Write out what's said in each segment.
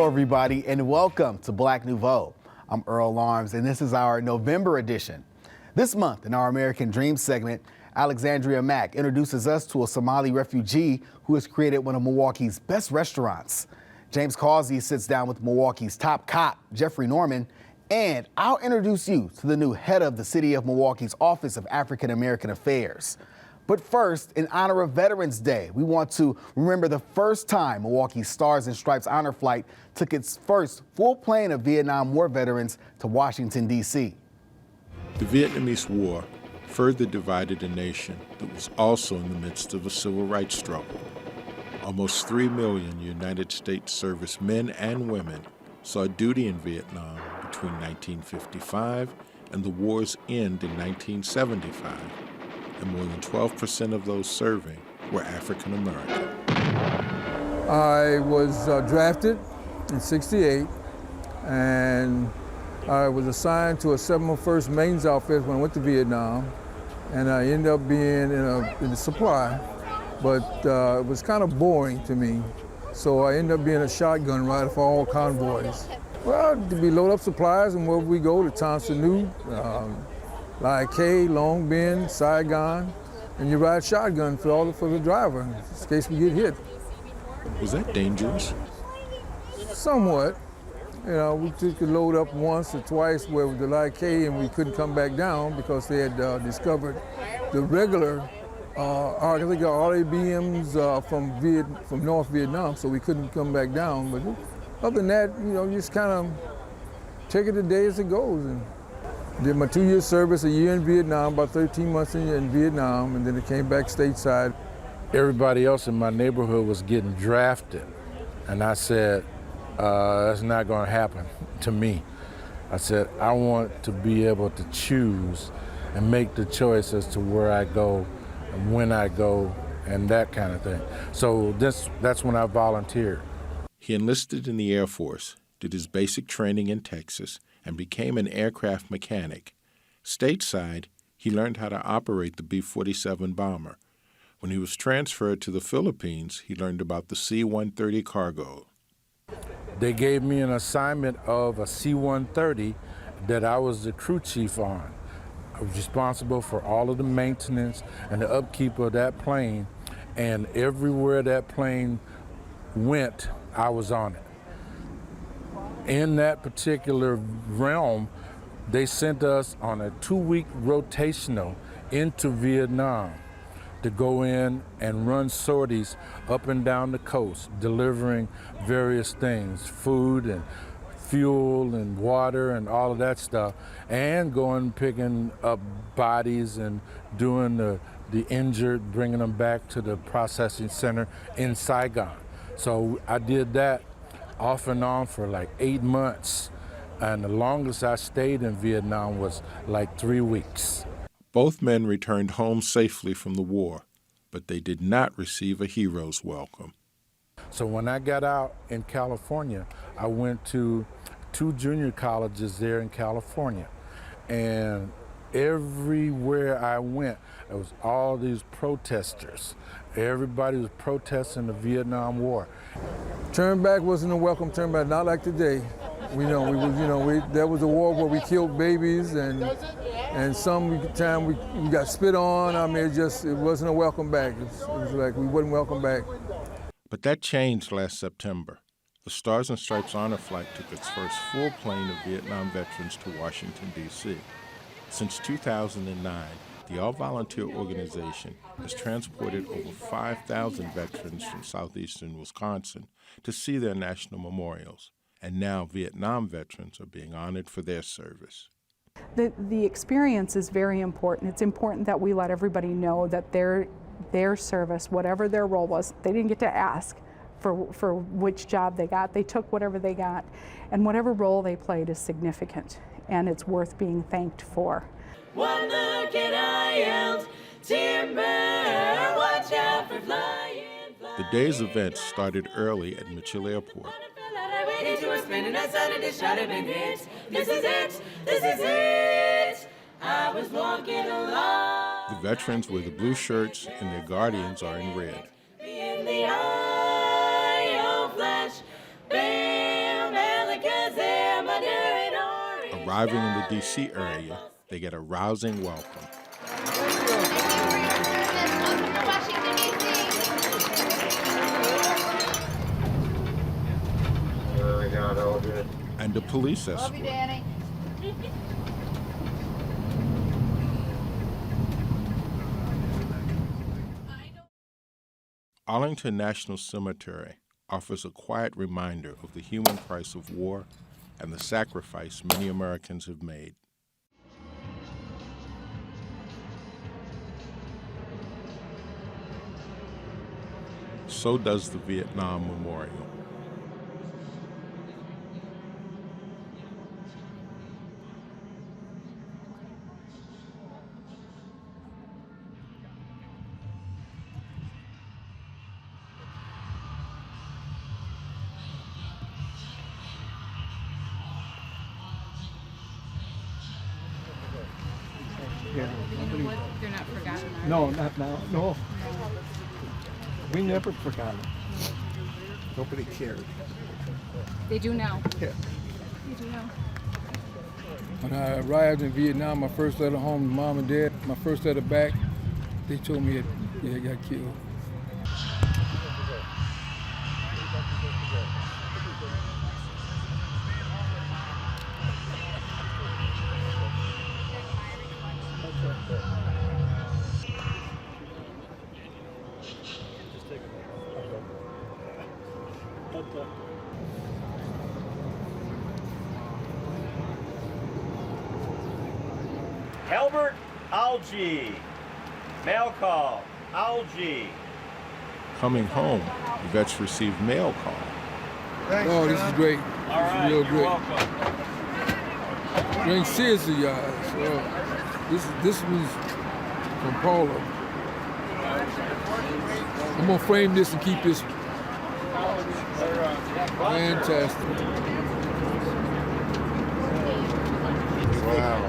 everybody, and welcome to Black Nouveau. I'm Earl Arms, and this is our November edition. This month, in our American Dream segment, Alexandria Mack introduces us to a Somali refugee who has created one of Milwaukee's best restaurants. James Causey sits down with Milwaukee's top cop, Jeffrey Norman, and I'll introduce you to the new head of the City of Milwaukee's Office of African American Affairs. But first, in honor of Veterans Day, we want to remember the first time Milwaukee's Stars and Stripes Honor Flight took its first full plane of Vietnam War veterans to Washington, D.C. The Vietnamese War further divided a nation that was also in the midst of a civil rights struggle. Almost 3 million United States servicemen and women saw duty in Vietnam between 1955 and the war's end in 1975. And more than 12% of those serving were African American. I was drafted in '68, and I was assigned to a 701st Maintenance Outfit when I went to Vietnam, and I ended up being in the supply, but it was kind of boring to me. So I ended up being a shotgun rider for all convoys. Well, we load up supplies, and wherever we go to Thompson New, Like Long Bend, Saigon, and you ride shotgun for the driver in case we get hit. Was that dangerous? Somewhat. You know, we took the load up once or twice where the Like and we couldn't come back down because they had discovered the regular RABMs from North Vietnam, so we couldn't come back down. But other than that, you know, you just kind of take it the day as it goes. And did my 2-year service, a year in Vietnam, about 13 months in Vietnam, and then I came back stateside. Everybody else in my neighborhood was getting drafted, and I said, that's not going to happen to me. I said, I want to be able to choose and make the choice as to where I go and when I go and that kind of thing. So that's when I volunteered. He enlisted in the Air Force, did his basic training in Texas, and became an aircraft mechanic. Stateside, he learned how to operate the B-47 bomber. When he was transferred to the Philippines, he learned about the C-130 cargo. They gave me an assignment of a C-130 that I was the crew chief on. I was responsible for all of the maintenance and the upkeep of that plane, and everywhere that plane went, I was on it. In that particular realm, they sent us on a 2-week rotational into Vietnam to go in and run sorties up and down the coast, delivering various things, food and fuel and water and all of that stuff, and going picking up bodies and doing the injured, bringing them back to the processing center in Saigon. So I did that off and on for like 8 months, and the longest I stayed in Vietnam was like 3 weeks. Both men returned home safely from the war, but they did not receive a hero's welcome. So when I got out in California, I went to 2 junior colleges there in California, and everywhere I went, there was all these protesters. Everybody was protesting the Vietnam War. Turn back wasn't a welcome turn back, not like today. There was a war where we killed babies, and some time we got spit on. I mean, it wasn't a welcome back. It was like we wasn't welcome back. But that changed last September. The Stars and Stripes Honor Flight took its first full plane of Vietnam veterans to Washington, D.C. Since 2009, the all-volunteer organization has transported over 5,000 veterans from southeastern Wisconsin to see their national memorials. And now Vietnam veterans are being honored for their service. The experience is very important. It's important that we let everybody know that their service, whatever their role was, they didn't get to ask for which job they got. They took whatever they got, and whatever role they played is significant, and it's worth being thanked for. One look at IELTS, timber, watch out for flying. The day's events started early at Mitchell Airport. This is it. I was walking along. The veterans wear the blue shirts and their guardians are in red. In the eye of flash, bam, Arriving in the D.C. area, they get a rousing welcome. And a police escort. Love you, Danny. Arlington National Cemetery offers a quiet reminder of the human price of war and the sacrifice many Americans have made. So does the Vietnam Memorial. They're not forgotten. No, not now. No. We never forgot it. Nobody cared. They do now. Yeah. They do now. When I arrived in Vietnam, my first letter home to mom and dad, my first letter back, they told me I got killed. Albert Algie. Mail call. Algie. Coming home, the vets receive mail call. Oh, this is great. All This is right, real you're great. welcome. Drink seriously, y'all. So this was from Paula. I'm gonna frame this and keep this fantastic. Wow,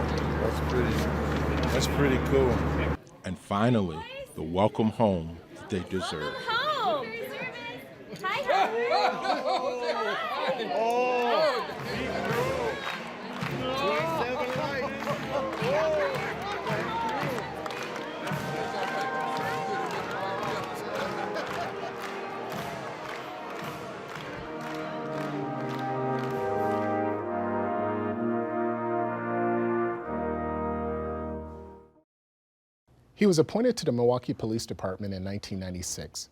that's pretty cool. And finally, the welcome home that they deserve. Home. Hi, He was appointed to the Milwaukee Police Department in 1996.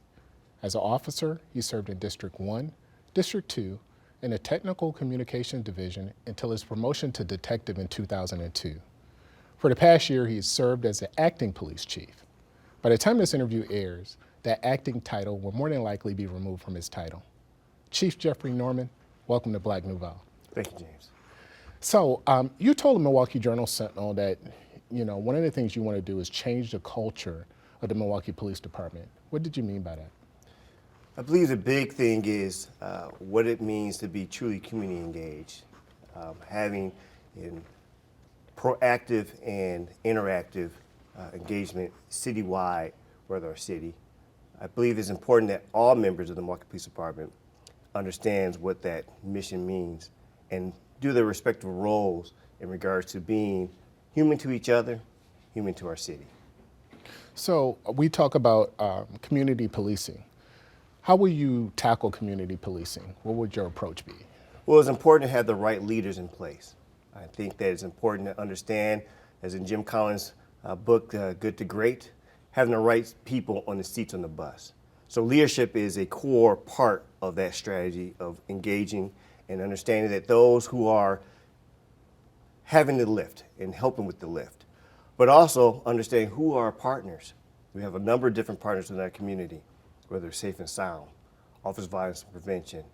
As an officer, he served in District 1, District 2, and the Technical Communications Division until his promotion to detective in 2002. For the past year, he has served as the acting police chief. By the time this interview airs, that acting title will more than likely be removed from his title. Chief Jeffrey Norman, welcome to Black Nouveau. Thank you, James. So you told the Milwaukee Journal-Sentinel that one of the things you want to do is change the culture of the Milwaukee Police Department. What did you mean by that? I believe the big thing is what it means to be truly community engaged, having proactive and interactive engagement citywide with our city. I believe it's important that all members of the Milwaukee Police Department understands what that mission means and do their respective roles in regards to being human to each other, human to our city. So we talk about community policing. How will you tackle community policing? What would your approach be? Well, it's important to have the right leaders in place. I think that it's important to understand, as in Jim Collins' book, Good to Great, having the right people on the seats on the bus. So leadership is a core part of that strategy of engaging and understanding that those who are having the lift and helping with the lift, but also understanding who are our partners. We have a number of different partners in our community, whether it's Safe and Sound, Office of Violence and Prevention,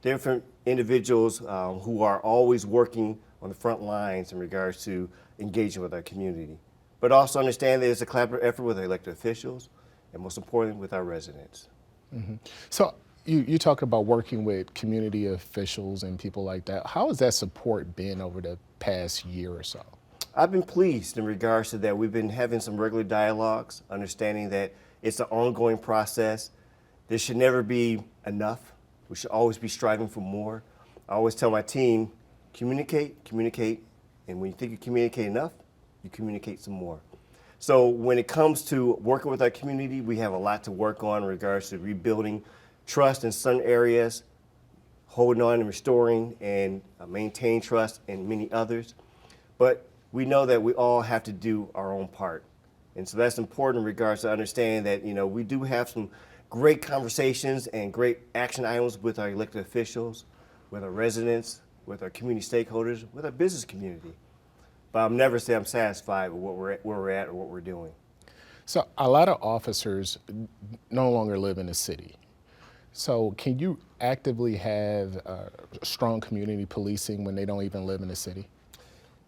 different individuals who are always working on the front lines in regards to engaging with our community, but also understand that it's a collaborative effort with our elected officials and most importantly with our residents. Mm-hmm. So you talk about working with community officials and people like that. How has that support been over the past year or so? I've been pleased in regards to that. We've been having some regular dialogues, understanding that it's an ongoing process. There should never be enough. We should always be striving for more. I always tell my team, communicate, communicate, And when you think you communicate enough, you communicate some more. So when it comes to working with our community, we have a lot to work on in regards to rebuilding trust in some areas, holding on and restoring and maintain trust in many others. But we know that we all have to do our own part. And so that's important in regards to understanding that, we do have some great conversations and great action items with our elected officials, with our residents, with our community stakeholders, with our business community. But I'll never say I'm satisfied with where we're at or what we're doing. So a lot of officers no longer live in the city. So can you actively have strong community policing when they don't even live in the city?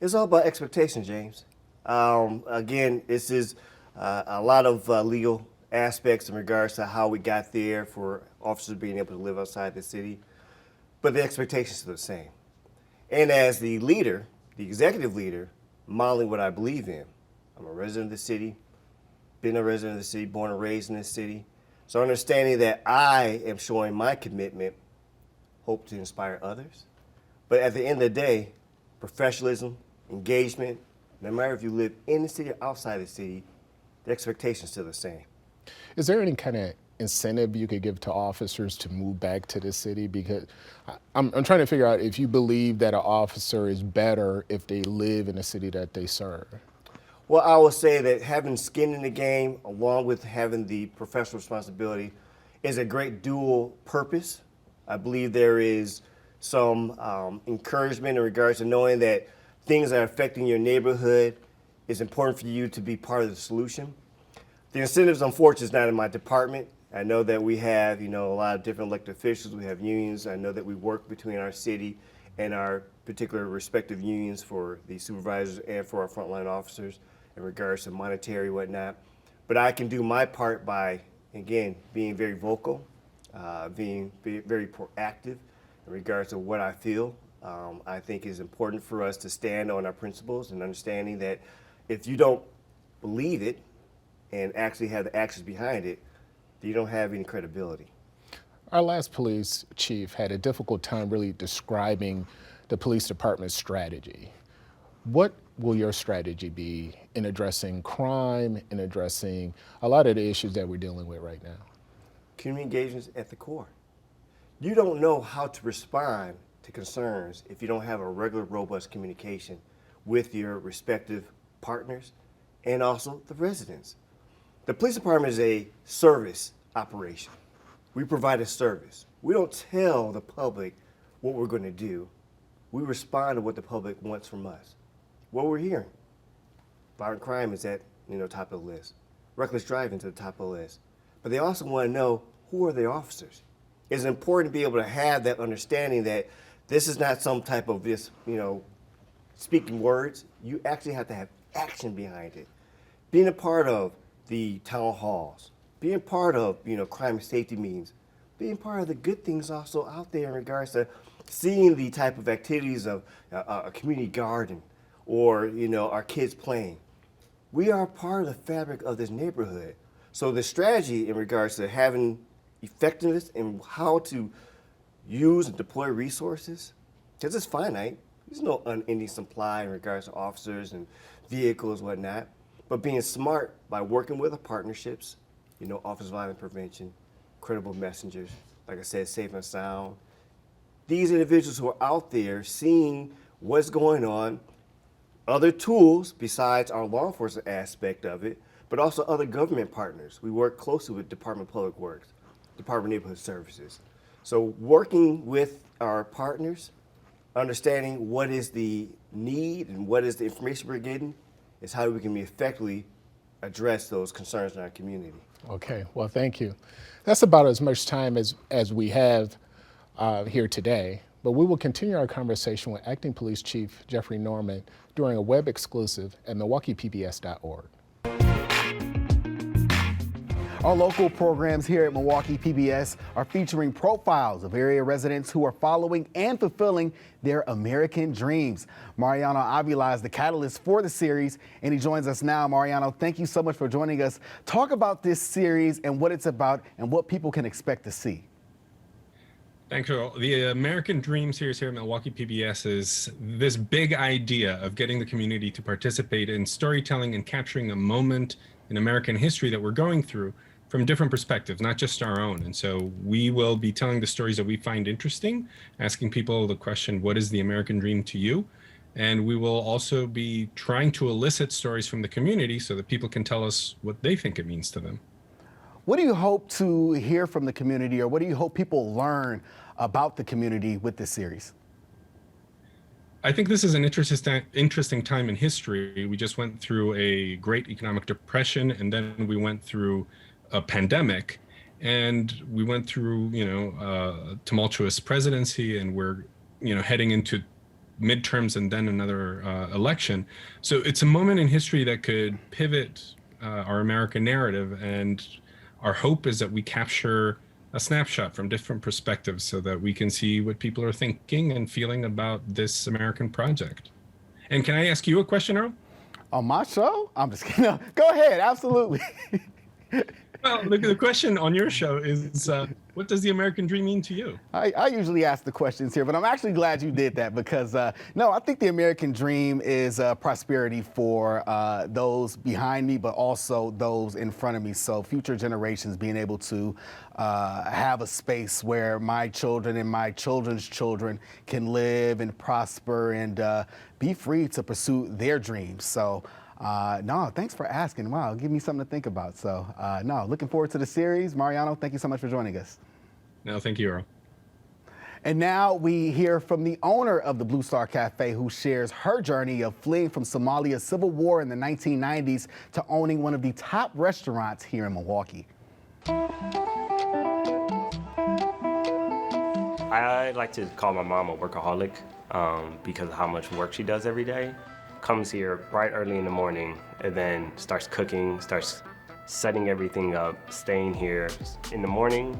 It's all about expectation, James. Again, this is a lot of legal aspects in regards to how we got there for officers being able to live outside the city, but the expectations are the same. And as the leader, the executive leader, modeling what I believe in. I'm a resident of the city, been a resident of the city, born and raised in this city. So understanding that I am showing my commitment, hope to inspire others. But at the end of the day, professionalism, engagement, no matter if you live in the city or outside the city, the expectations are still the same. Is there any kind of incentive you could give to officers to move back to the city? Because I'm trying to figure out if you believe that an officer is better if they live in the city that they serve. Well, I will say that having skin in the game, along with having the professional responsibility, is a great dual purpose. I believe there is some encouragement in regards to knowing that things that are affecting your neighborhood is important for you to be part of the solution. The incentives, unfortunately, is not in my department. I know that we have, a lot of different elected officials. We have unions. I know that we work between our city and our particular respective unions for the supervisors and for our frontline officers in regards to monetary whatnot. But I can do my part by, again, being very vocal, being very proactive in regards to what I feel. I think it's important for us to stand on our principles and understanding that if you don't believe it and actually have the actions behind it, you don't have any credibility. Our last police chief had a difficult time really describing the police department's strategy. What will your strategy be in addressing crime, in addressing a lot of the issues that we're dealing with right now? Community engagement is at the core. You don't know how to respond to concerns if you don't have a regular, robust communication with your respective partners and also the residents. The police department is a service operation. We provide a service. We don't tell the public what we're going to do. We respond to what the public wants from us. What we're hearing. Violent crime is at top of the list. Reckless driving is at the top of the list. But they also want to know who are their officers. It's important to be able to have that understanding that this is not some type of speaking words. You actually have to have action behind it. Being a part of the town halls, being part of crime and safety meetings, being part of the good things also out there in regards to seeing the type of activities of a community garden or our kids playing. We are part of the fabric of this neighborhood. So the strategy in regards to having effectiveness and how to use and deploy resources, because it's finite. There's no unending supply in regards to officers and vehicles, whatnot. But being smart by working with the partnerships, Office of Violence Prevention, credible messengers, like I said, Safe and Sound. These individuals who are out there seeing what's going on, other tools besides our law enforcement aspect of it, but also other government partners. We work closely with Department of Public Works, Department of Neighborhood Services. So working with our partners, understanding what is the need and what is the information we're getting, is how we can effectively address those concerns in our community. Okay, well, thank you. That's about as much time as we have here today, but we will continue our conversation with Acting Police Chief Jeffrey Norman during a web exclusive at MilwaukeePBS.org. Our local programs here at Milwaukee PBS are featuring profiles of area residents who are following and fulfilling their American dreams. Mariano Avila is the catalyst for the series, and he joins us now. Mariano, thank you so much for joining us. Talk about this series and what it's about and what people can expect to see. Thanks, Earl. The American Dream series here at Milwaukee PBS is this big idea of getting the community to participate in storytelling and capturing a moment in American history that we're going through from different perspectives, not just our own. And so we will be telling the stories that we find interesting, asking people the question, what is the American dream to you? And we will also be trying to elicit stories from the community so that people can tell us what they think it means to them. What do you hope to hear from the community, or what do you hope people learn about the community with this series? I think this is an interesting time in history. We just went through a great economic depression, and then we went through a pandemic, and we went through, a tumultuous presidency, and we're, heading into midterms and then another election. So it's a moment in history that could pivot our American narrative, and our hope is that we capture a snapshot from different perspectives so that we can see what people are thinking and feeling about this American project. And can I ask you a question, Earl? On my show? I'm just kidding. No, go ahead, absolutely. Well, the question on your show is, what does the American dream mean to you? I usually ask the questions here, but I'm actually glad you did that because, no, I think the American dream is prosperity for those behind me, but also those in front of me. So future generations being able to have a space where my children and my children's children can live and prosper and be free to pursue their dreams. So. No, thanks for asking. Wow, give me something to think about. So, no, looking forward to the series. Mariano, thank you so much for joining us. No, thank you, Earl. And now we hear from the owner of the Blue Star Cafe, who shares her journey of fleeing from Somalia's civil war in the 1990s to owning one of the top restaurants here in Milwaukee. I like to call my mom a workaholic because of how much work she does every day. Comes here bright early in the morning and then starts cooking, starts setting everything up, staying here. In the morning,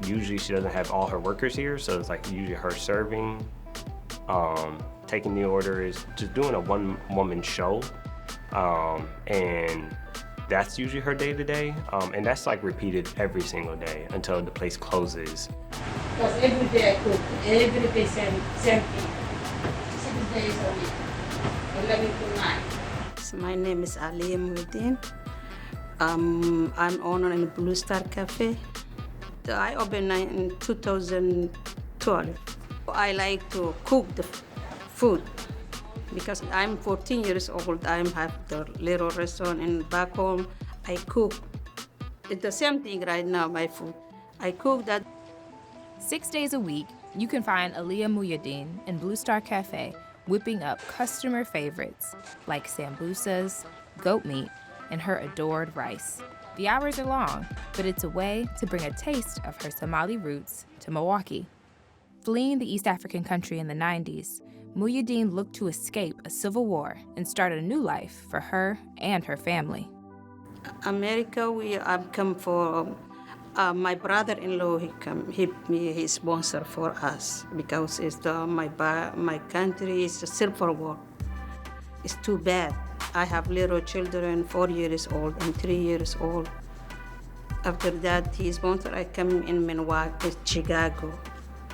usually she doesn't have all her workers here, so it's like usually her serving, taking the orders, just doing a one-woman show. And that's usually her day-to-day. And that's like repeated every single day until the place closes. Because every day I cook, every day same thing, 6 days a week. 11 to 9. So my name is Aliyah Muhyiddin. I'm owner in Blue Star Cafe. I opened in 2012. I like to cook the food because I'm 14 years old. I have the little restaurant in back home. I cook. It's the same thing right now, my food. I cook that. 6 days a week, you can find Aliyah Muhyiddin in Blue Star Cafe whipping up customer favorites like sambusas, goat meat, and her adored rice. The hours are long, but it's a way to bring a taste of her Somali roots to Milwaukee. Fleeing the East African country in the 90s, Muhyiddin looked to escape a civil war and start a new life for her and her family. America, I've come for my brother-in-law. He sponsor for us because it's my country is a civil war. It's too bad. I have little children, 4 years old and 3 years old. After that, he sponsored. I come in Milwaukee, Chicago.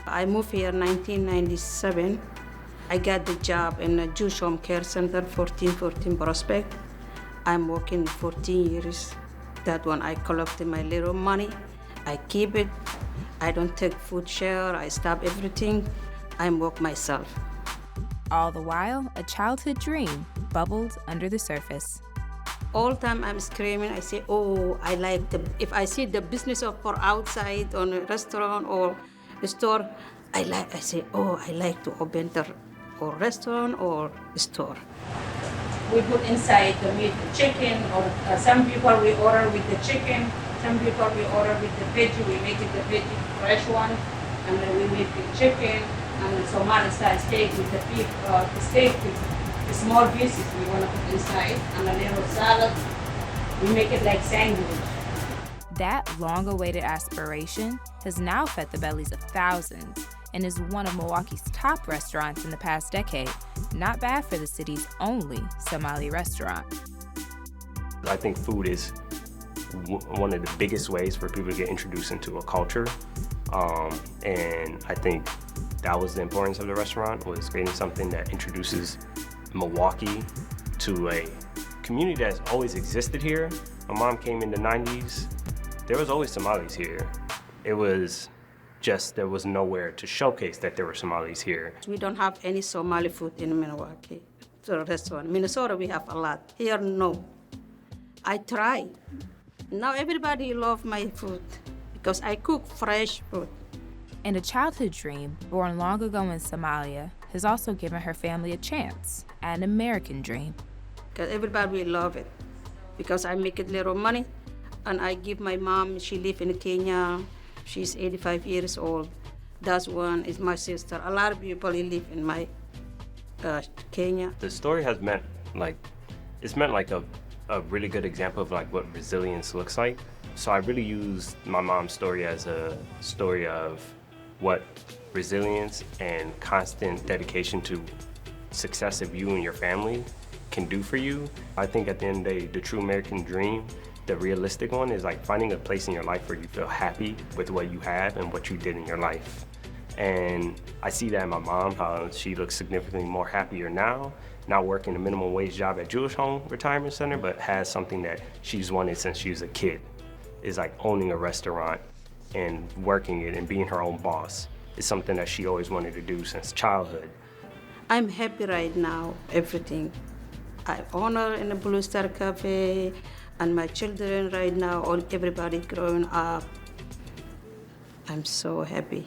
I moved here in 1997. I got the job in a Jewish Home Care Center, 1414 Prospect. I'm working 14 years. That one, I collected my little money. I keep it. I don't take food share. I stop everything. I work myself. All the while, a childhood dream bubbled under the surface. All time I'm screaming. I say, oh, I like if I see the business for outside on a restaurant or a store, I say, oh, I like to open the or restaurant or store. We put inside the meat, chicken, or some people we order with the chicken. Some people we order with the veggie. We make it the veggie fresh one, and then we make the chicken and the Somali style steak with the beef, the steak with the small pieces we want to put inside, and a little salad. We make it like sandwich. That long-awaited aspiration has now fed the bellies of thousands and is one of Milwaukee's top restaurants in the past decade. Not bad for the city's only Somali restaurant. I think food is one of the biggest ways for people to get introduced into a culture. And I think that was the importance of the restaurant, was creating something that introduces Milwaukee to a community that's always existed here. My mom came in the 90s. There was always Somalis here. It was just there was nowhere to showcase that there were Somalis here. We don't have any Somali food in Milwaukee, the restaurant. Minnesota, we have a lot. Here, no. I try. Now everybody love my food because I cook fresh food. And a childhood dream born long ago in Somalia has also given her family a chance at an American dream. Because everybody love it. Because I make a little money, and I give my mom, she live in Kenya. She's 85 years old. That one is my sister. A lot of people live in my Kenya. The story has meant like a really good example of like what resilience looks like. So I really use my mom's story as a story of what resilience and constant dedication to success of you and your family can do for you. I think at the end of the day, the true American dream, the realistic one, is like finding a place in your life where you feel happy with what you have and what you did in your life. And I see that in my mom, how she looks significantly more happier now, not working a minimum wage job at Jewish Home Retirement Center, but has something that she's wanted since she was a kid, is like owning a restaurant and working it and being her own boss. Is something that she always wanted to do since childhood. I'm happy right now, everything. I honor in the Blue Star Cafe, and my children right now, everybody growing up. I'm so happy.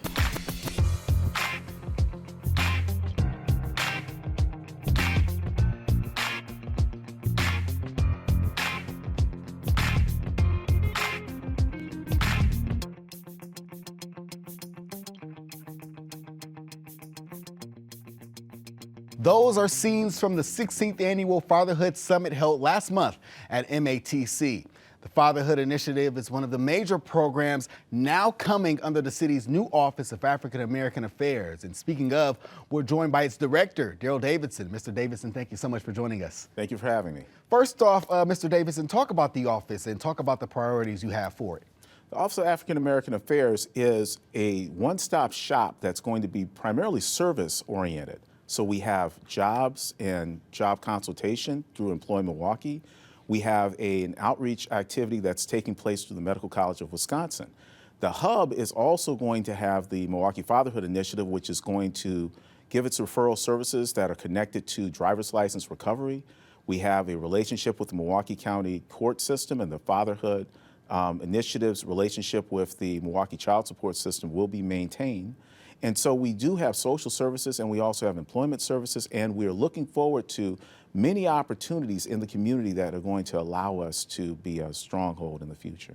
Those are scenes from the 16th Annual Fatherhood Summit held last month at MATC. The Fatherhood Initiative is one of the major programs now coming under the city's new Office of African American Affairs. And speaking of, we're joined by its director, Daryl Davidson. Mr. Davidson, thank you so much for joining us. Thank you for having me. First off, Mr. Davidson, talk about the office and talk about the priorities you have for it. The Office of African American Affairs is a one-stop shop that's going to be primarily service-oriented. So we have jobs and job consultation through Employ Milwaukee. We have an outreach activity that's taking place through the Medical College of Wisconsin. The hub is also going to have the Milwaukee Fatherhood Initiative, which is going to give its referral services that are connected to driver's license recovery. We have a relationship with the Milwaukee County court system, and the Fatherhood Initiative's relationship with the Milwaukee Child Support System will be maintained. And so we do have social services, and we also have employment services, and we are looking forward to many opportunities in the community that are going to allow us to be a stronghold in the future.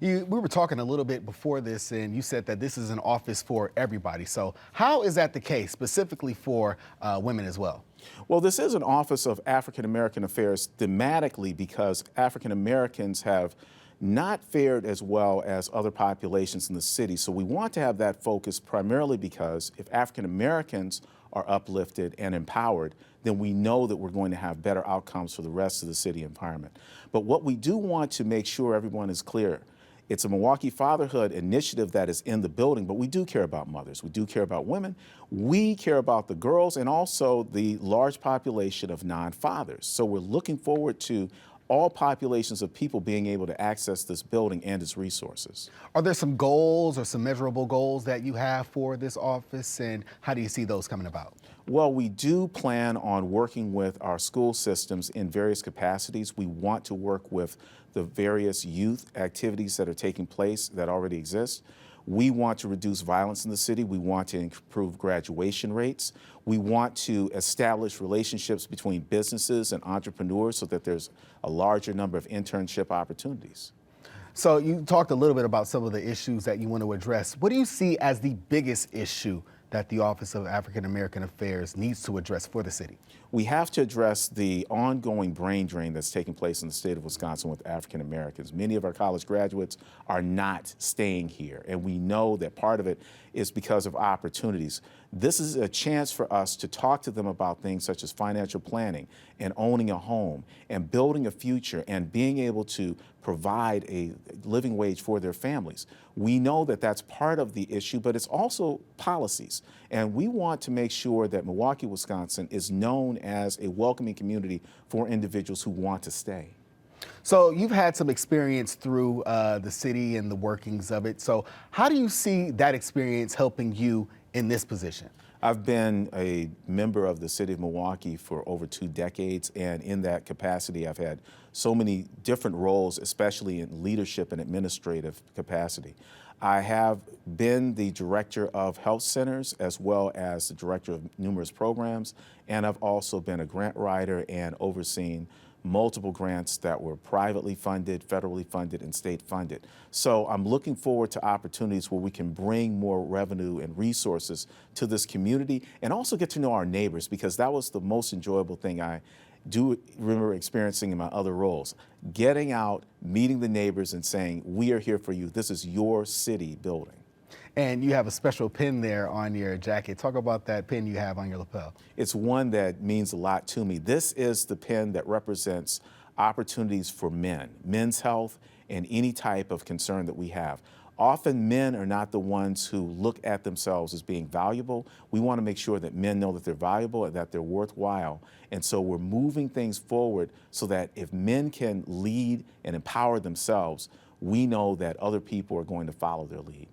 We were talking a little bit before this, and you said that this is an office for everybody. So how is that the case, specifically for women as well? Well, this is an Office of African American Affairs thematically because African Americans have not fared as well as other populations in the city. So we want to have that focus primarily because if African Americans are uplifted and empowered, then we know that we're going to have better outcomes for the rest of the city environment. But what we do want to make sure everyone is clear, it's a Milwaukee Fatherhood Initiative that is in the building, but we do care about mothers. We do care about women. We care about the girls and also the large population of non-fathers. So we're looking forward to all populations of people being able to access this building and its resources. Are there some goals or some measurable goals that you have for this office, and how do you see those coming about? Well, we do plan on working with our school systems in various capacities. We want to work with the various youth activities that are taking place that already exist. We want to reduce violence in the city. We want to improve graduation rates. We want to establish relationships between businesses and entrepreneurs so that there's a larger number of internship opportunities. So you talked a little bit about some of the issues that you want to address. What do you see as the biggest issue that the Office of African American Affairs needs to address for the city? we have to address the ongoing brain drain that's taking place in the state of Wisconsin with African Americans. Many of our college graduates are not staying here, and we know that part of it is because of opportunities. This is a chance for us to talk to them about things such as financial planning and owning a home and building a future and being able to provide a living wage for their families. We know that that's part of the issue, but it's also policies. And we want to make sure that Milwaukee, Wisconsin is known as a welcoming community for individuals who want to stay. So you've had some experience through the city and the workings of it. So how do you see that experience helping you in this position? I've been a member of the city of Milwaukee for over 2 decades, and in that capacity, I've had so many different roles, especially in leadership and administrative capacity. I have been the director of health centers as well as the director of numerous programs, and I've also been a grant writer and overseen multiple grants that were privately funded, federally funded, and state funded. So I'm looking forward to opportunities where we can bring more revenue and resources to this community and also get to know our neighbors, because that was the most enjoyable thing I do remember experiencing in my other roles. Getting out, meeting the neighbors and saying, we are here for you. This is your city building. And you have a special pin there on your jacket. Talk about that pin you have on your lapel. It's one that means a lot to me. This is the pin that represents opportunities for men, men's health, and any type of concern that we have. Often men are not the ones who look at themselves as being valuable. We want to make sure that men know that they're valuable and that they're worthwhile. And so we're moving things forward so that if men can lead and empower themselves, we know that other people are going to follow their lead.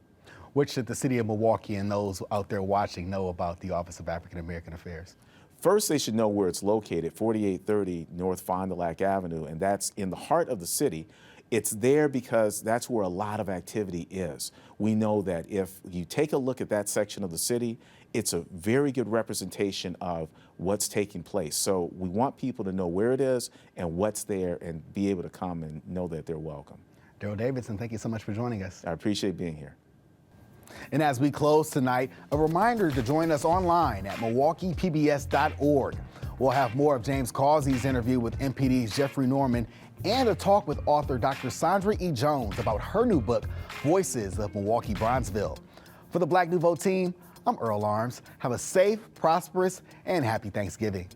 What should the city of Milwaukee and those out there watching know about the Office of African American Affairs? First, they should know where it's located, 4830 North Fond du Lac Avenue, and that's in the heart of the city. It's there because that's where a lot of activity is. We know that if you take a look at that section of the city, it's a very good representation of what's taking place. So we want people to know where it is and what's there and be able to come and know that they're welcome. Daryl Davidson, thank you so much for joining us. I appreciate being here. And as we close tonight, a reminder to join us online at MilwaukeePBS.org. We'll have more of James Causey's interview with MPD's Jeffrey Norman and a talk with author Dr. Sandra E. Jones about her new book, Voices of Milwaukee Bronzeville. For the Black Nouveau team, I'm Earl Arms. Have a safe, prosperous, and happy Thanksgiving.